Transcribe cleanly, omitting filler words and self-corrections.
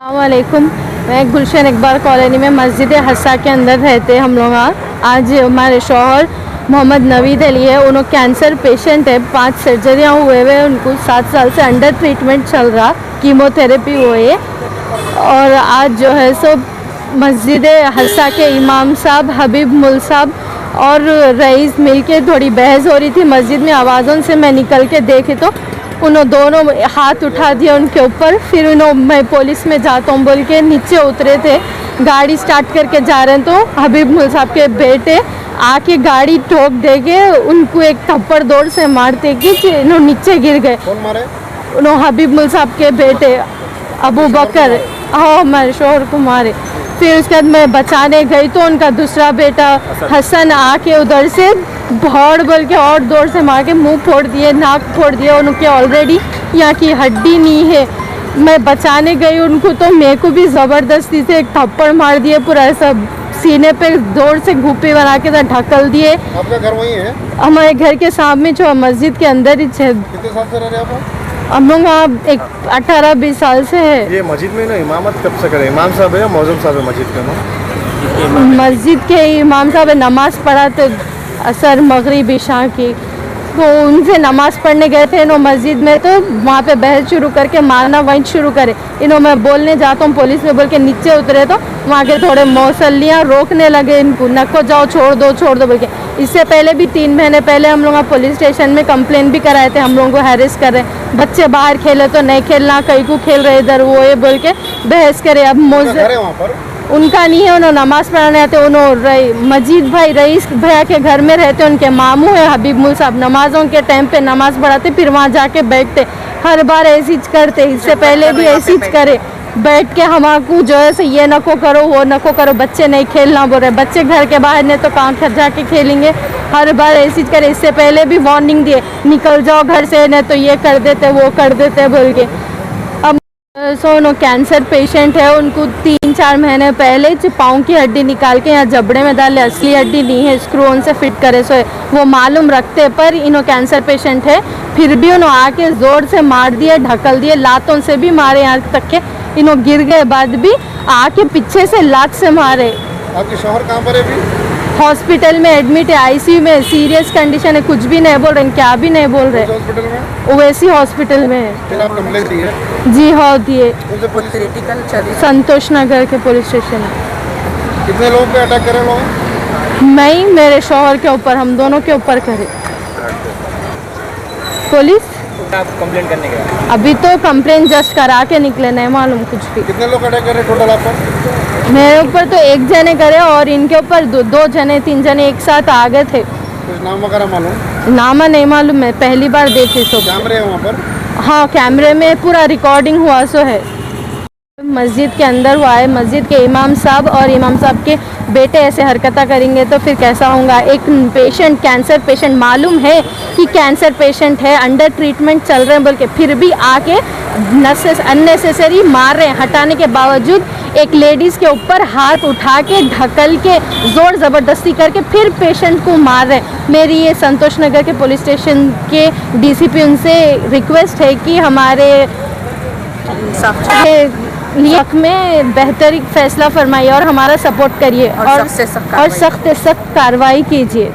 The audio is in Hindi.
अस्सलामुअलैकुम। मैं गुलशन इकबाल कॉलोनी में मस्जिद हस्सा के अंदर रहते हम लोग। आज हमारे शौहर मोहम्मद नवीद अली है, उन्होंने कैंसर पेशेंट है, 5 सर्जरियाँ हुए हुए, उनको 7 साल से अंडर ट्रीटमेंट चल रहा, कीमोथेरेपी हुई है। और आज जो है सो मस्जिद हस्सा के इमाम साहब हबीब मुल साहब और रईस मिलके थोड़ी बहस हो रही थी मस्जिद में। आवाज़ों से मैं निकल के देखे तो उन्होंने दोनों हाथ उठा दिया उनके ऊपर। फिर मैं पुलिस में जाता हूँ बोल के नीचे उतरे थे, गाड़ी स्टार्ट करके जा रहे हैं तो हबीब मुल साहब के बेटे आके गाड़ी ठोक देके उनको एक थप्पड़ दौड़ से मारते कि नीचे गिर गए। कौन मारे? उन्होंने हबीब मुल साहब के बेटे अबू बकर, हाँ हमारे शोहर को मारे। फिर उसके बाद मैं बचाने गई तो उनका दूसरा बेटा हसन आके उधर से भौड़ बोल के और दौड़ से मार के मुंह फोड़ दिए, नाक फोड़ दिए, उनके ऑलरेडी यहाँ की हड्डी नहीं है। मैं बचाने गई उनको तो मेरे को भी ज़बरदस्ती से एक थप्पड़ मार दिए, पूरा ऐसा सीने पे जोर से घुप्पी बना के ढकल दिए। आपका घर वहीं है? हमारे घर के सामने जो मस्जिद के अंदर ही है। कितने साल से रह रहे हैं आप? हम लोग यहाँ 18-20 साल से है। ये मस्जिद में ना इमामत कब से करे? इमाम साहब है या मौजूम साहब है मस्जिद के ना? मस्जिद के इमाम साहब नमाज़ पढ़ा तो असर मगरिब इशा की, तो उनसे नमाज़ पढ़ने गए थे इन्हों मस्जिद में, तो वहाँ पे बहस शुरू करके मारना वहीं शुरू करे। इन्हों मैं बोलने जाता हूँ पुलिस में बोल के नीचे उतरे तो वहाँ के थोड़े मौसलियाँ रोकने लगे इनको, नको जाओ छोड़ दो बोल के। इससे पहले भी 3 महीने पहले हम लोग पुलिस स्टेशन में कंप्लेन भी कराए थे, हम लोगों को हैरेस कर रहे, बच्चे बाहर खेले तो नहीं खेलना, कहीं को खेल रहे इधर वो ये बोल के बहस करे। अब उनका नहीं है, उन्होंने नमाज़ पढ़ाने आते, उन्होंने मजीद भाई रईस भैया के घर में रहते, उनके मामू है हबीब मुल साहब, नमाज़ों के टाइम पे नमाज़ पढ़ाते फिर वहाँ जाके बैठते, हर बार ऐसी ही करते। इससे पहले भी ऐसी ही करे, बैठ के हमारे जो है ये नको करो वो नको करो, बच्चे नहीं खेलना बोल रहे, बच्चे घर के बाहर नहीं तो कहाँ घर जाके खेलेंगे, हर बार ऐसी ही करे। इससे पहले भी वार्निंग दिए निकल जाओ घर से, नहीं तो ये कर देते वो कर देते बोल के। अब नो कैंसर पेशेंट है, उनको 3-4 महीने पहले पाँव की हड्डी निकाल के यहाँ जबड़े में डाले, असली हड्डी नहीं है, स्क्रू से फिट करे सो वो मालूम रखते, पर इन्हों कैंसर पेशेंट है फिर भी उन्होंने आके ज़ोर से मार दिए, ढकल दिए, लातों से भी मारे, यहाँ तक के इन्हों गिर गए बाद भी आके पीछे से लात से मारे। आपके शौहर कहाँ पर है अभी? हॉस्पिटल में एडमिट है, आईसीयू में, सीरियस कंडीशन है, कुछ भी नहीं बोल रहे, क्या भी नहीं बोल रहे। हॉस्पिटल में? ओवैसी हॉस्पिटल में है। फिर आप कंप्लेंट दी है? जी हाँ दिए, संतोष नगर के पुलिस स्टेशन में। कितने लोगों पे अटैक करे लोग? मैं ही मेरे शौहर के ऊपर, हम दोनों के ऊपर करे। पुलिस आप कंप्लेंट करने गए? अभी तो कंप्लेंट जस्ट करा के निकले, नहीं मालूम कुछ भी। कितने लोग अटैक करे टोटल आप पर? मेरे ऊपर तो 1 जने करे और इनके ऊपर 2 जने 3 जने एक साथ आ गए थे। कुछ नाम वगैरह मालूम? नामा नहीं मालूम, मैं पहली बार देखी सब। कैमरे हैं वहाँ पर? हाँ कैमरे में पूरा रिकॉर्डिंग हुआ सो है। मस्जिद के अंदर हुआ है, मस्जिद के इमाम साहब और इमाम साहब के बेटे ऐसे हरकत करेंगे तो फिर कैसा होगा। एक पेशेंट, कैंसर पेशेंट, मालूम है कि कैंसर पेशेंट है, अंडर ट्रीटमेंट चल रहे हैं बोल के फिर भी आके अननेसेसरी मार रहे हैं। हटाने के बावजूद एक लेडीज़ के ऊपर हाथ उठा के ढकल के ज़ोर ज़बरदस्ती करके फिर पेशेंट को मार रहे हैं। मेरी ये संतोष नगर के पुलिस स्टेशन के डीसीपी उनसे रिक्वेस्ट है कि हमारे हक में बेहतरीन फैसला फरमाइए और हमारा सपोर्ट करिए और सख्त कार्रवाई कीजिए।